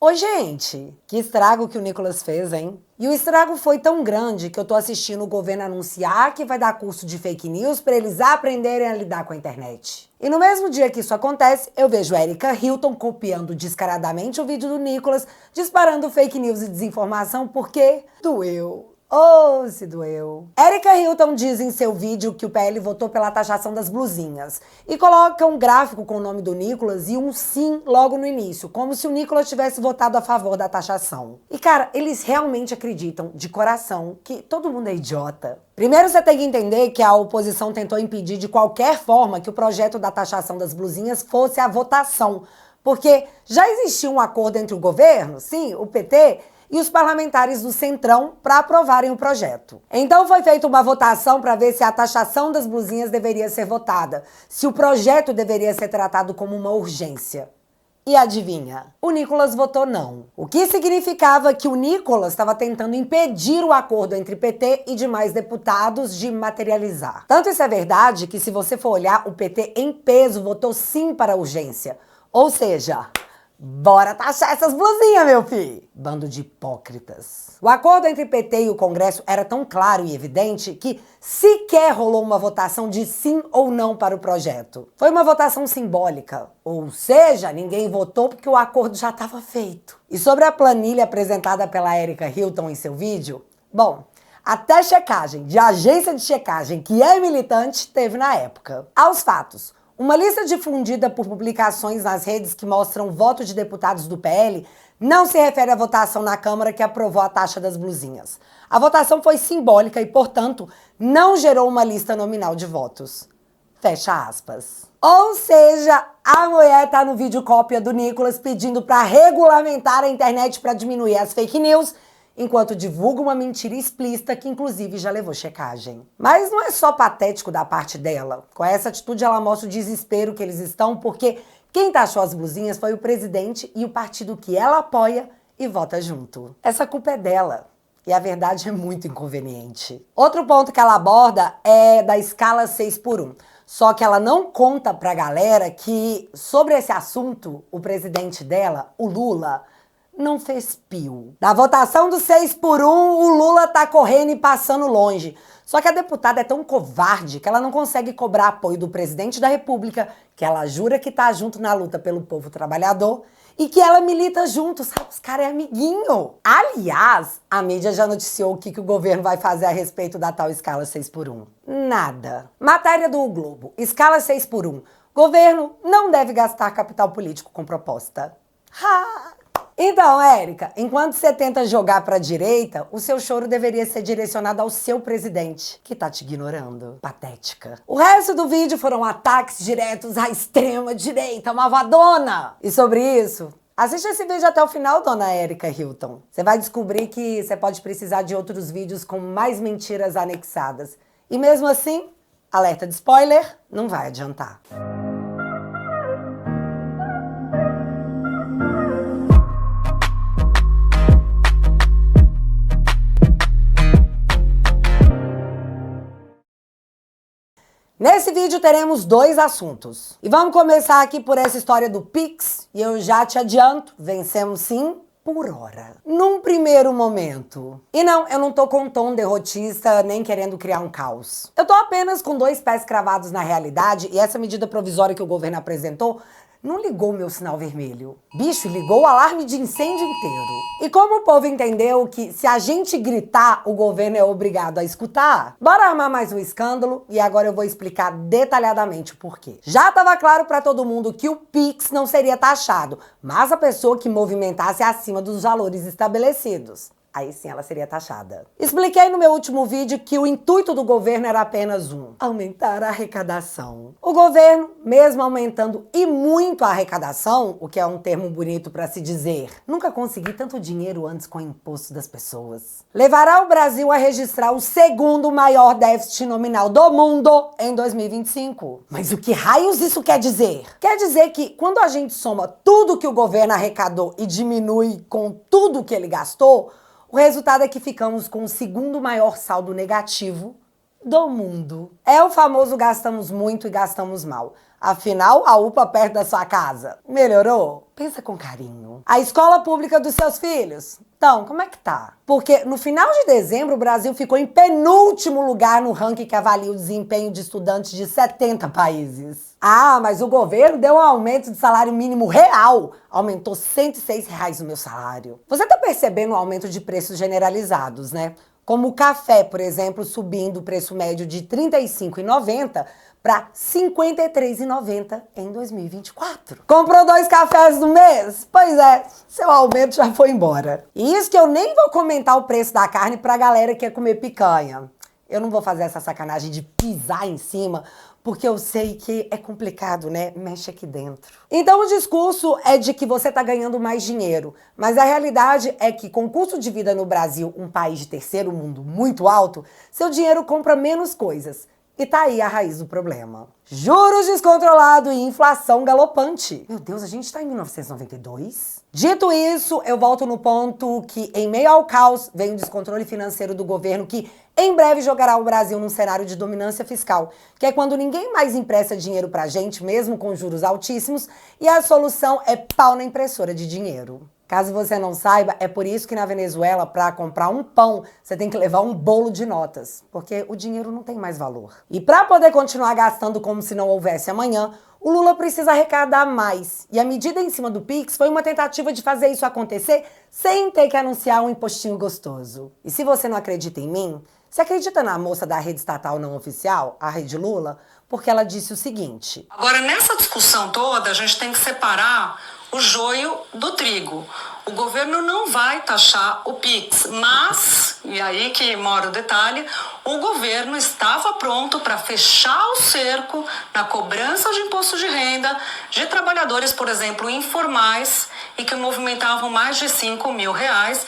Ô, gente, que estrago que o Nicolas fez, hein? E o estrago foi tão grande que eu tô assistindo o governo anunciar que vai dar curso de fake news para eles aprenderem a lidar com a internet. E no mesmo dia que isso acontece, eu vejo Erika Hilton copiando descaradamente o vídeo do Nicolas, disparando fake news e desinformação porque doeu. Oh, se doeu. Erika Hilton diz em seu vídeo que o PL votou pela taxação das blusinhas e coloca um gráfico com o nome do Nicolas e um sim logo no início, como se o Nicolas tivesse votado a favor da taxação. E cara, eles realmente acreditam de coração que todo mundo é idiota. Primeiro você tem que entender que a oposição tentou impedir de qualquer forma que o projeto da taxação das blusinhas fosse a votação, porque já existia um acordo entre o governo, sim, o PT, e os parlamentares do Centrão para aprovarem o projeto. Então foi feita uma votação para ver se a taxação das blusinhas deveria ser votada, se o projeto deveria ser tratado como uma urgência. E adivinha? O Nicolas votou não. O que significava que o Nicolas estava tentando impedir o acordo entre PT e demais deputados de materializar. Tanto isso é verdade que, se você for olhar, o PT em peso votou sim para a urgência. Ou seja, bora taxar essas blusinhas, meu filho! Bando de hipócritas. O acordo entre o PT e o Congresso era tão claro e evidente que sequer rolou uma votação de sim ou não para o projeto. Foi uma votação simbólica, ou seja, ninguém votou porque o acordo já estava feito. E sobre a planilha apresentada pela Erika Hilton em seu vídeo, bom, até checagem de agência de checagem que é militante teve na época. Aos fatos. Uma lista difundida por publicações nas redes que mostram voto de deputados do PL não se refere à votação na Câmara que aprovou a taxa das blusinhas. A votação foi simbólica e, portanto, não gerou uma lista nominal de votos. Fecha aspas. Ou seja, a mulher tá no vídeo cópia do Nicolas pedindo para regulamentar a internet para diminuir as fake news, enquanto divulga uma mentira explícita que inclusive já levou checagem. Mas não é só patético da parte dela. Com essa atitude ela mostra o desespero que eles estão, porque quem taxou as blusinhas foi o presidente e o partido que ela apoia e vota junto. Essa culpa é dela. E a verdade é muito inconveniente. Outro ponto que ela aborda é da escala 6x1. Só que ela não conta pra galera que, sobre esse assunto, o presidente dela, o Lula, não fez pio. Na votação do 6x1, o Lula tá correndo e passando longe. Só que a deputada é tão covarde que ela não consegue cobrar apoio do presidente da República, que ela jura que tá junto na luta pelo povo trabalhador, e que ela milita junto, sabe? Os caras é amiguinho. Aliás, a mídia já noticiou o que o governo vai fazer a respeito da tal escala 6x1. Nada. Matéria do O Globo. Escala 6x1. Governo não deve gastar capital político com proposta. Ha! Então, Érica, enquanto você tenta jogar pra direita, o seu choro deveria ser direcionado ao seu presidente, que tá te ignorando. Patética. O resto do vídeo foram ataques diretos à extrema direita, malvadona! E sobre isso, assiste esse vídeo até o final, dona Erika Hilton. Você vai descobrir que você pode precisar de outros vídeos com mais mentiras anexadas. E mesmo assim, alerta de spoiler, não vai adiantar. Nesse vídeo teremos dois assuntos. E vamos começar aqui por essa história do Pix. E eu já te adianto, vencemos sim por hora. Num primeiro momento. E não, eu não tô com um tom derrotista nem querendo criar um caos. Eu tô apenas com dois pés cravados na realidade e essa medida provisória que o governo apresentou não ligou o meu sinal vermelho. Bicho, ligou o alarme de incêndio inteiro. E como o povo entendeu que se a gente gritar, o governo é obrigado a escutar, bora armar mais um escândalo e agora eu vou explicar detalhadamente o porquê. Já estava claro para todo mundo que o Pix não seria taxado, mas a pessoa que movimentasse acima dos valores estabelecidos. Aí sim ela seria taxada. Expliquei no meu último vídeo que o intuito do governo era apenas um: aumentar a arrecadação. O governo, mesmo aumentando e muito a arrecadação, o que é um termo bonito para se dizer, nunca consegui tanto dinheiro antes com o imposto das pessoas. Levará o Brasil a registrar o segundo maior déficit nominal do mundo em 2025. Mas o que raios isso quer dizer? Quer dizer que quando a gente soma tudo que o governo arrecadou e diminui com tudo que ele gastou, o resultado é que ficamos com o segundo maior saldo negativo do mundo. É o famoso gastamos muito e gastamos mal. Afinal, a UPA perto da sua casa melhorou? Pensa com carinho. A escola pública dos seus filhos? Então, como é que tá? Porque no final de dezembro o Brasil ficou em penúltimo lugar no ranking que avalia o desempenho de estudantes de 70 países. Ah, mas o governo deu um aumento de salário mínimo real. Aumentou R$ 106 o meu salário. Você tá percebendo o aumento de preços generalizados, né? Como o café, por exemplo, subindo o preço médio de R$ 35,90 para R$ 53,90 em 2024. Comprou 2 cafés no mês? Pois é, seu aumento já foi embora. E isso que eu nem vou comentar o preço da carne pra galera que quer comer picanha. Eu não vou fazer essa sacanagem de pisar em cima, porque eu sei que é complicado, né? Mexe aqui dentro. Então o discurso é de que você tá ganhando mais dinheiro, mas a realidade é que com o custo de vida no Brasil, um país de terceiro mundo muito alto, seu dinheiro compra menos coisas. E tá aí a raiz do problema. Juros descontrolados e inflação galopante. Meu Deus, a gente tá em 1992? Dito isso, eu volto no ponto que, em meio ao caos, vem o descontrole financeiro do governo que, em breve, jogará o Brasil num cenário de dominância fiscal, que é quando ninguém mais empresta dinheiro pra gente, mesmo com juros altíssimos, e a solução é pau na impressora de dinheiro. Caso você não saiba, é por isso que na Venezuela, para comprar um pão, você tem que levar um bolo de notas, porque o dinheiro não tem mais valor. E para poder continuar gastando como se não houvesse amanhã, o Lula precisa arrecadar mais. E a medida em cima do Pix foi uma tentativa de fazer isso acontecer sem ter que anunciar um impostinho gostoso. E se você não acredita em mim, você acredita na moça da rede estatal não oficial, a Rede Lula? Porque ela disse o seguinte: agora, nessa discussão toda, a gente tem que separar o joio do trigo. O governo não vai taxar o Pix, mas, e aí que mora o detalhe, o governo estava pronto para fechar o cerco na cobrança de imposto de renda de trabalhadores, por exemplo, informais e que movimentavam mais de R$ 5.000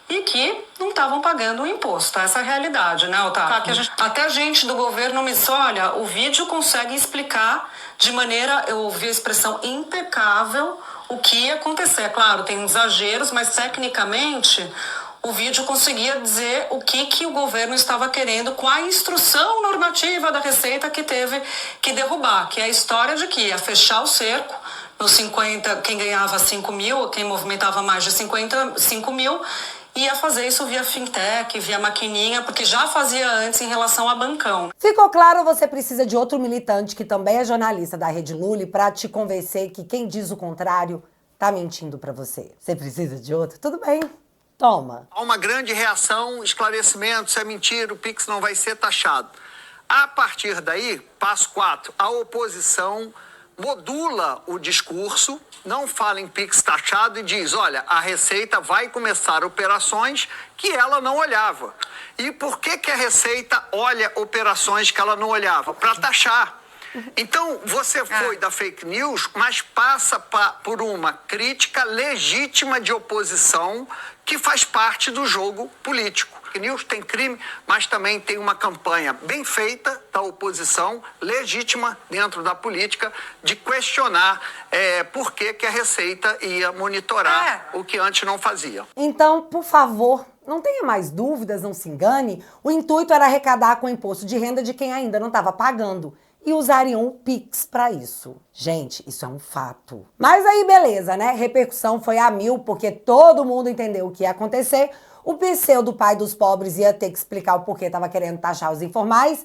e que não estavam pagando o imposto. Essa é a realidade, né, Otávio? Até a gente do governo me disse, olha, o vídeo consegue explicar de maneira, eu ouvi a expressão impecável, o que ia acontecer. Claro, tem exageros, mas tecnicamente o vídeo conseguia dizer o que o governo estava querendo com a instrução normativa da Receita que teve que derrubar, que é a história de que ia fechar o cerco nos 50, quem ganhava 5 mil, quem movimentava mais de 55 mil, ia fazer isso via fintech, via maquininha, porque já fazia antes em relação a bancão. Ficou claro, você precisa de outro militante que também é jornalista da Rede Lula para te convencer que quem diz o contrário tá mentindo para você. Você precisa de outro? Tudo bem. Toma. Há uma grande reação, esclarecimento, isso é mentira, o Pix não vai ser taxado. A partir daí, passo 4, a oposição modula o discurso, não fala em Pix taxado e diz, olha, a Receita vai começar operações que ela não olhava. E por que a Receita olha operações que ela não olhava? Para taxar. Então, você foi da fake news, mas passa por uma crítica legítima de oposição que faz parte do jogo político. Fake news tem crime, mas também tem uma campanha bem feita da oposição, legítima dentro da política, de questionar por que a Receita ia monitorar o que antes não fazia. Então, por favor, não tenha mais dúvidas, não se engane. O intuito era arrecadar com o imposto de renda de quem ainda não estava pagando. E usariam o Pix para isso. Gente, isso é um fato. Mas aí, beleza, né? Repercussão foi a mil, porque todo mundo entendeu o que ia acontecer. O pseudo pai dos pobres ia ter que explicar o porquê estava querendo taxar os informais.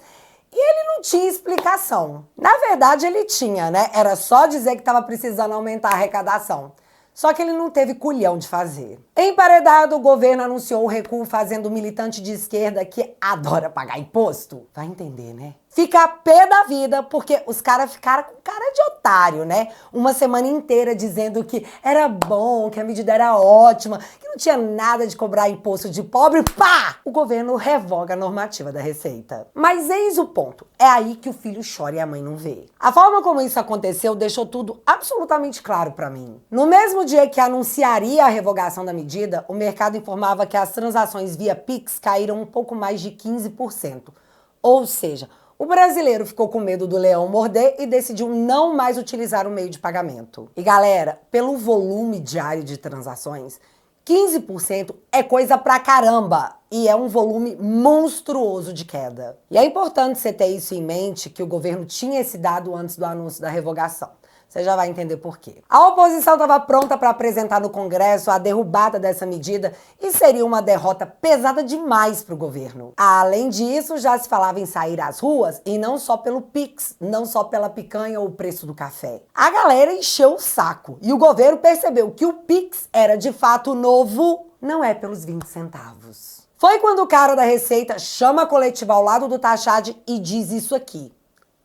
E ele não tinha explicação. Na verdade, ele tinha, né? Era só dizer que estava precisando aumentar a arrecadação. Só que ele não teve culhão de fazer. Emparedado, o governo anunciou o recuo fazendo o militante de esquerda que adora pagar imposto. Vai entender, né? Fica pé da vida, porque os caras ficaram com cara de otário, né? Uma semana inteira dizendo que era bom, que a medida era ótima, que não tinha nada de cobrar imposto de pobre. Pá! O governo revoga a normativa da Receita. Mas eis o ponto. É aí que o filho chora e a mãe não vê. A forma como isso aconteceu deixou tudo absolutamente claro pra mim. No mesmo dia que anunciaria a revogação da medida, o mercado informava que as transações via Pix caíram um pouco mais de 15%. Ou seja, o brasileiro ficou com medo do leão morder e decidiu não mais utilizar o meio de pagamento. E galera, pelo volume diário de transações, 15% é coisa pra caramba e é um volume monstruoso de queda. E é importante você ter isso em mente, que o governo tinha esse dado antes do anúncio da revogação. Você já vai entender por quê. A oposição estava pronta para apresentar no Congresso a derrubada dessa medida e seria uma derrota pesada demais para o governo. Além disso, já se falava em sair às ruas e não só pelo Pix, não só pela picanha ou o preço do café. A galera encheu o saco e o governo percebeu que o Pix era de fato novo, não é pelos 20 centavos. Foi quando o cara da Receita chama a coletiva ao lado do Tachad e diz isso aqui.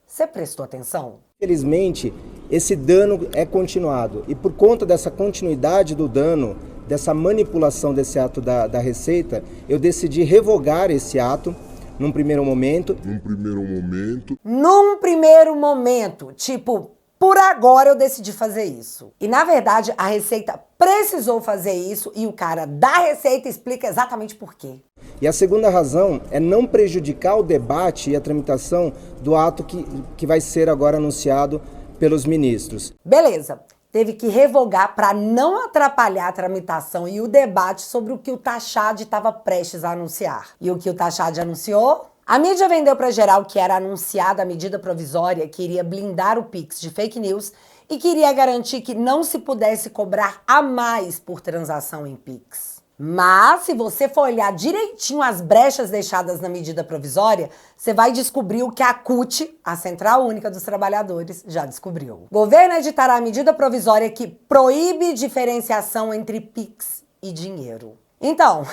Você prestou atenção? Infelizmente, esse dano é continuado e por conta dessa continuidade do dano, dessa manipulação desse ato da Receita, eu decidi revogar esse ato num primeiro momento. Num primeiro momento, tipo, por agora eu decidi fazer isso. E na verdade a Receita precisou fazer isso e o cara da Receita explica exatamente por quê. E a segunda razão é não prejudicar o debate e a tramitação do ato que vai ser agora anunciado pelos ministros. Beleza, teve que revogar para não atrapalhar a tramitação e o debate sobre o que o Tachad estava prestes a anunciar. E o que o Tachad anunciou? A mídia vendeu para geral que era anunciada a medida provisória que iria blindar o Pix de fake news e queria garantir que não se pudesse cobrar a mais por transação em Pix. Mas, se você for olhar direitinho as brechas deixadas na medida provisória, você vai descobrir o que a CUT, a Central Única dos Trabalhadores, já descobriu. O governo editará a medida provisória que proíbe diferenciação entre Pix e dinheiro. Então,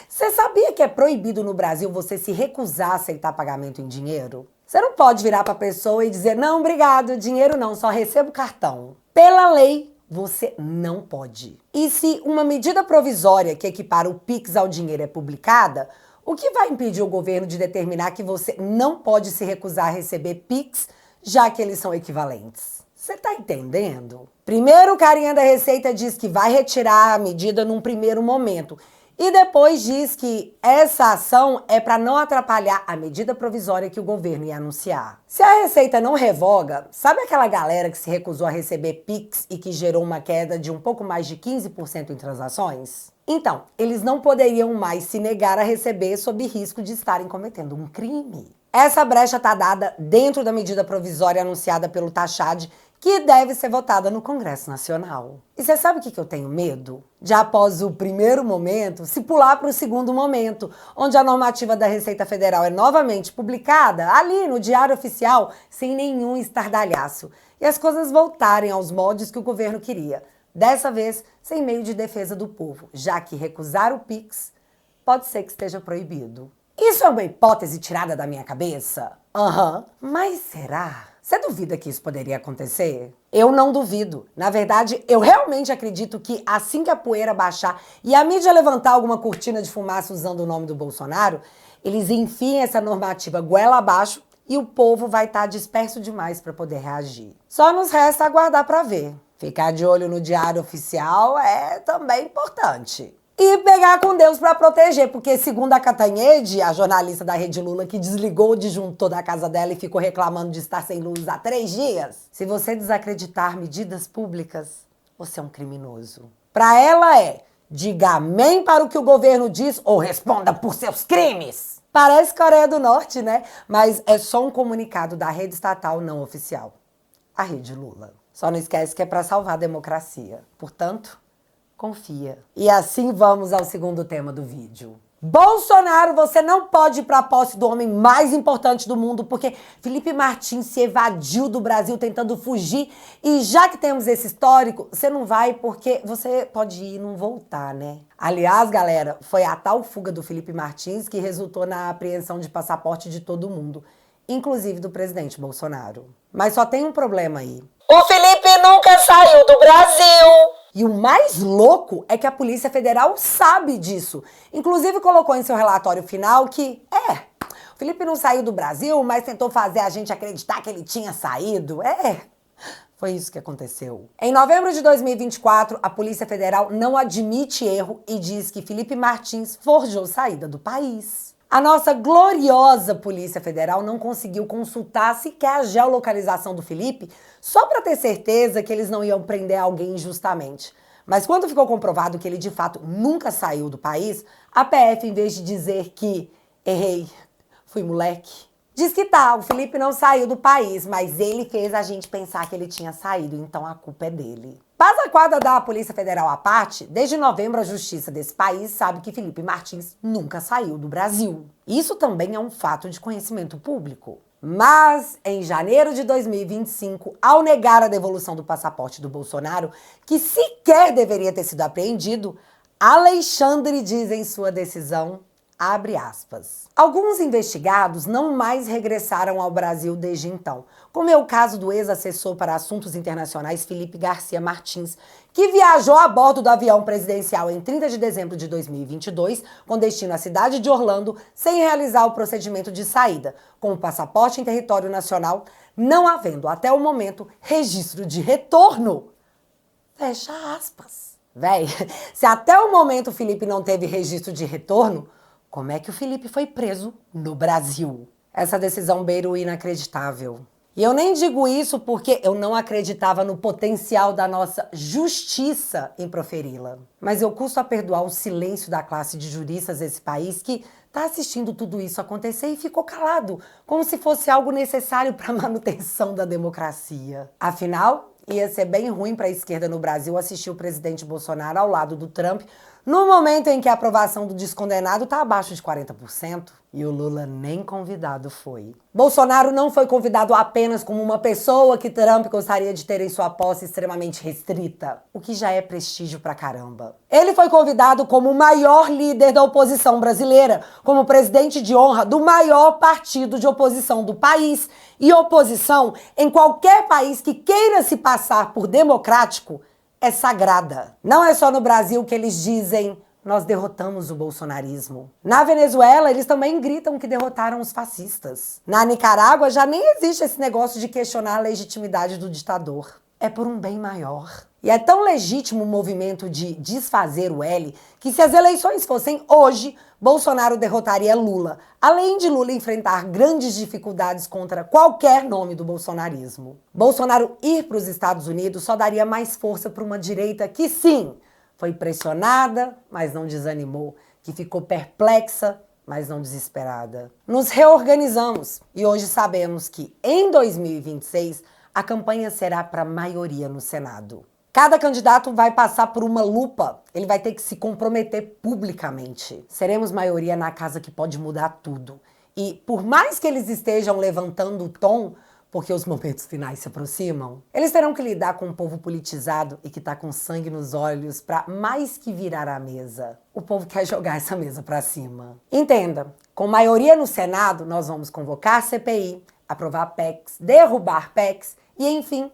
você sabia que é proibido no Brasil você se recusar a aceitar pagamento em dinheiro? Você não pode virar para a pessoa e dizer, não, obrigado, dinheiro não, só recebo cartão. Pela lei, você não pode. E se uma medida provisória que equipara o Pix ao dinheiro é publicada, o que vai impedir o governo de determinar que você não pode se recusar a receber Pix, já que eles são equivalentes? Você tá entendendo? Primeiro, o carinha da Receita diz que vai retirar a medida num primeiro momento. E depois diz que essa ação é para não atrapalhar a medida provisória que o governo ia anunciar. Se a Receita não revoga, sabe aquela galera que se recusou a receber Pix e que gerou uma queda de um pouco mais de 15% em transações? Então, eles não poderiam mais se negar a receber sob risco de estarem cometendo um crime. Essa brecha está dada dentro da medida provisória anunciada pelo Tachad, que deve ser votada no Congresso Nacional. E você sabe o que eu tenho medo? De após o primeiro momento, se pular para o segundo momento, onde a normativa da Receita Federal é novamente publicada ali no Diário Oficial, sem nenhum estardalhaço, e as coisas voltarem aos moldes que o governo queria. Dessa vez, sem meio de defesa do povo, já que recusar o Pix pode ser que esteja proibido. Isso é uma hipótese tirada da minha cabeça? Mas será? Você duvida que isso poderia acontecer? Eu não duvido. Na verdade, eu realmente acredito que assim que a poeira baixar e a mídia levantar alguma cortina de fumaça usando o nome do Bolsonaro, eles enfiem essa normativa goela abaixo e o povo vai estar disperso demais para poder reagir. Só nos resta aguardar para ver. Ficar de olho no Diário Oficial é também importante. E pegar com Deus para proteger, porque segundo a Catanhede, a jornalista da Rede Lula que desligou o disjuntor da casa dela e ficou reclamando de estar sem luz há 3 dias, se você desacreditar medidas públicas, você é um criminoso. Para ela é, diga amém para o que o governo diz ou responda por seus crimes. Parece Coreia do Norte, né? Mas é só um comunicado da rede estatal não oficial, a Rede Lula. Só não esquece que é para salvar a democracia. Portanto, confia. E assim vamos ao segundo tema do vídeo. Bolsonaro, você não pode ir para a posse do homem mais importante do mundo, porque Felipe Martins se evadiu do Brasil tentando fugir. E já que temos esse histórico, você não vai porque você pode ir e não voltar, né? Aliás, galera, foi a tal fuga do Felipe Martins que resultou na apreensão de passaporte de todo mundo, inclusive do presidente Bolsonaro. Mas só tem um problema aí. O Felipe nunca saiu do Brasil! E o mais louco é que a Polícia Federal sabe disso. Inclusive colocou em seu relatório final que, o Felipe não saiu do Brasil, mas tentou fazer a gente acreditar que ele tinha saído. Foi isso que aconteceu. Em novembro de 2024, a Polícia Federal não admite erro e diz que Felipe Martins forjou saída do país. A nossa gloriosa Polícia Federal não conseguiu consultar sequer a geolocalização do Felipe só para ter certeza que eles não iam prender alguém injustamente. Mas quando ficou comprovado que ele de fato nunca saiu do país, a PF, em vez de dizer que errei, fui moleque, diz que tá, o Felipe não saiu do país, mas ele fez a gente pensar que ele tinha saído, então a culpa é dele. Pataquada da Polícia Federal à parte, desde novembro a justiça desse país sabe que Felipe Martins nunca saiu do Brasil. Isso também é um fato de conhecimento público. Mas, em janeiro de 2025, ao negar a devolução do passaporte do Bolsonaro, que sequer deveria ter sido apreendido, Alexandre diz em sua decisão, abre aspas, alguns investigados não mais regressaram ao Brasil desde então, como é o caso do ex-assessor para assuntos internacionais Felipe Garcia Martins, que viajou a bordo do avião presidencial em 30 de dezembro de 2022, com destino à cidade de Orlando, sem realizar o procedimento de saída, com o passaporte em território nacional, não havendo até o momento registro de retorno. Fecha aspas. Véi, se até o momento o Felipe não teve registro de retorno, como é que o Felipe foi preso no Brasil? Essa decisão beira o inacreditável. E eu nem digo isso porque eu não acreditava no potencial da nossa justiça em proferi-la. Mas eu custo a perdoar o silêncio da classe de juristas desse país que está assistindo tudo isso acontecer e ficou calado, como se fosse algo necessário para a manutenção da democracia. Afinal, ia ser bem ruim para a esquerda no Brasil assistir o presidente Bolsonaro ao lado do Trump no momento em que a aprovação do descondenado está abaixo de 40%. E o Lula nem convidado foi. Bolsonaro não foi convidado apenas como uma pessoa que Trump gostaria de ter em sua posse extremamente restrita, o que já é prestígio pra caramba. Ele foi convidado como o maior líder da oposição brasileira, como presidente de honra do maior partido de oposição do país. E oposição em qualquer país que queira se passar por democrático é sagrada. Não é só no Brasil que eles dizem nós derrotamos o bolsonarismo. Na Venezuela, eles também gritam que derrotaram os fascistas. Na Nicarágua, já nem existe esse negócio de questionar a legitimidade do ditador. É por um bem maior. E é tão legítimo o movimento de desfazer o L que se as eleições fossem hoje, Bolsonaro derrotaria Lula, além de Lula enfrentar grandes dificuldades contra qualquer nome do bolsonarismo. Bolsonaro ir para os Estados Unidos só daria mais força para uma direita que, sim, foi pressionada, mas não desanimou, que ficou perplexa, mas não desesperada. Nos reorganizamos e hoje sabemos que, em 2026, a campanha será para a maioria no Senado. Cada candidato vai passar por uma lupa, ele vai ter que se comprometer publicamente. Seremos maioria na casa que pode mudar tudo. E por mais que eles estejam levantando o tom, porque os momentos finais se aproximam, eles terão que lidar com um povo politizado e que tá com sangue nos olhos para mais que virar a mesa. O povo quer jogar essa mesa para cima. Entenda, com maioria no Senado, nós vamos convocar a CPI, aprovar PECs, derrubar PECs e, enfim,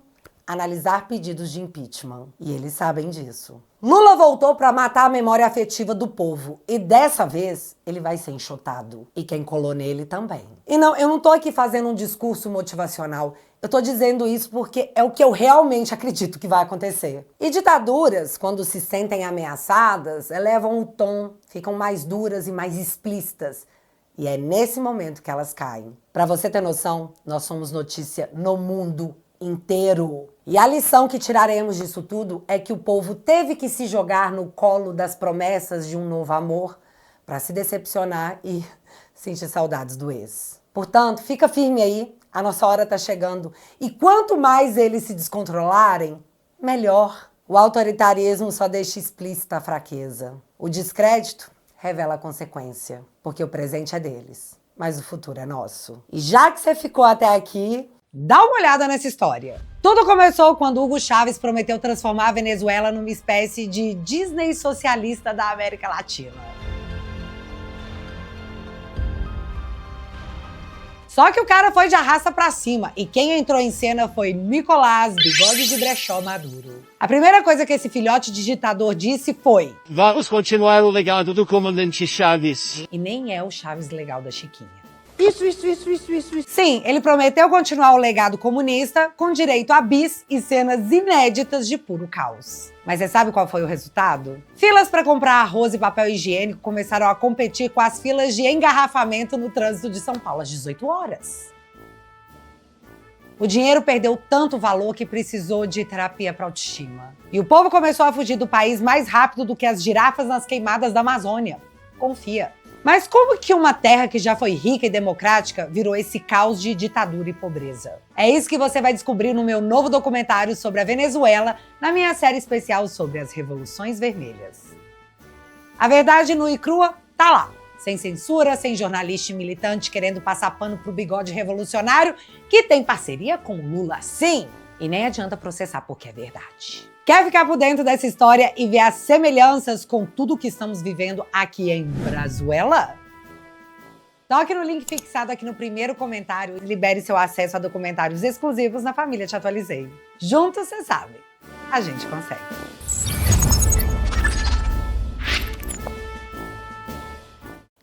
analisar pedidos de impeachment. E eles sabem disso. Lula voltou para matar a memória afetiva do povo. E dessa vez, ele vai ser enxotado. E quem colou nele também. E não, eu não tô aqui fazendo um discurso motivacional. Eu tô dizendo isso porque é o que eu realmente acredito que vai acontecer. E ditaduras, quando se sentem ameaçadas, elevam o tom, ficam mais duras e mais explícitas. E é nesse momento que elas caem. Para você ter noção, nós somos notícia no mundo inteiro. E a lição que tiraremos disso tudo é que o povo teve que se jogar no colo das promessas de um novo amor para se decepcionar e sentir saudades do ex. Portanto, fica firme aí, a nossa hora tá chegando. E quanto mais eles se descontrolarem, melhor. O autoritarismo só deixa explícita a fraqueza. O descrédito revela a consequência, porque o presente é deles, mas o futuro é nosso. E já que você ficou até aqui, dá uma olhada nessa história. Tudo começou quando Hugo Chávez prometeu transformar a Venezuela numa espécie de Disney socialista da América Latina. Só que o cara foi de arrasta pra cima e quem entrou em cena foi Nicolás Bigode de Brechó Maduro. A primeira coisa que esse filhote de ditador disse foi: vamos continuar o legado do comandante Chávez. E nem é o Chávez legal da Chiquinha. Isso. Sim, ele prometeu continuar o legado comunista com direito a bis e cenas inéditas de puro caos. Mas você sabe qual foi o resultado? Filas para comprar arroz e papel higiênico começaram a competir com as filas de engarrafamento no trânsito de São Paulo às 18 horas. O dinheiro perdeu tanto valor que precisou de terapia para autoestima. E o povo começou a fugir do país mais rápido do que as girafas nas queimadas da Amazônia. Confia. Mas como que uma terra que já foi rica e democrática virou esse caos de ditadura e pobreza? É isso que você vai descobrir no meu novo documentário sobre a Venezuela, na minha série especial sobre as Revoluções Vermelhas. A verdade nua e crua tá lá. Sem censura, sem jornalista e militante querendo passar pano pro bigode revolucionário, que tem parceria com Lula, sim! E nem adianta processar porque é verdade. Quer ficar por dentro dessa história e ver as semelhanças com tudo que estamos vivendo aqui em Brazuela? Toque no link fixado aqui no primeiro comentário e libere seu acesso a documentários exclusivos na família Te Atualizei. Juntos, cê sabe, a gente consegue.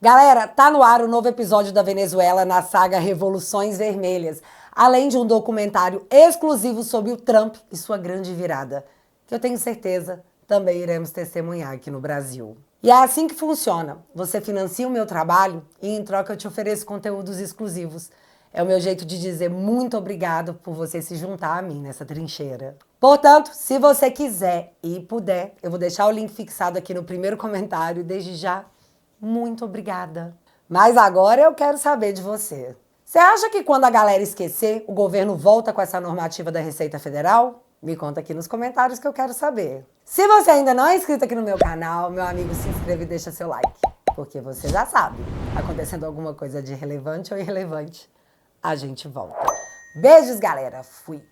Galera, tá no ar o novo episódio da Venezuela na saga Revoluções Vermelhas, além de um documentário exclusivo sobre o Trump e sua grande virada, que eu tenho certeza também iremos testemunhar aqui no Brasil. E é assim que funciona. Você financia o meu trabalho e em troca eu te ofereço conteúdos exclusivos. É o meu jeito de dizer muito obrigado por você se juntar a mim nessa trincheira. Portanto, se você quiser e puder, eu vou deixar o link fixado aqui no primeiro comentário. Desde já, muito obrigada. Mas agora eu quero saber de você. Você acha que quando a galera esquecer, o governo volta com essa normativa da Receita Federal? Me conta aqui nos comentários que eu quero saber. Se você ainda não é inscrito aqui no meu canal, meu amigo, se inscreve e deixa seu like. Porque você já sabe, acontecendo alguma coisa de relevante ou irrelevante, a gente volta. Beijos, galera. Fui.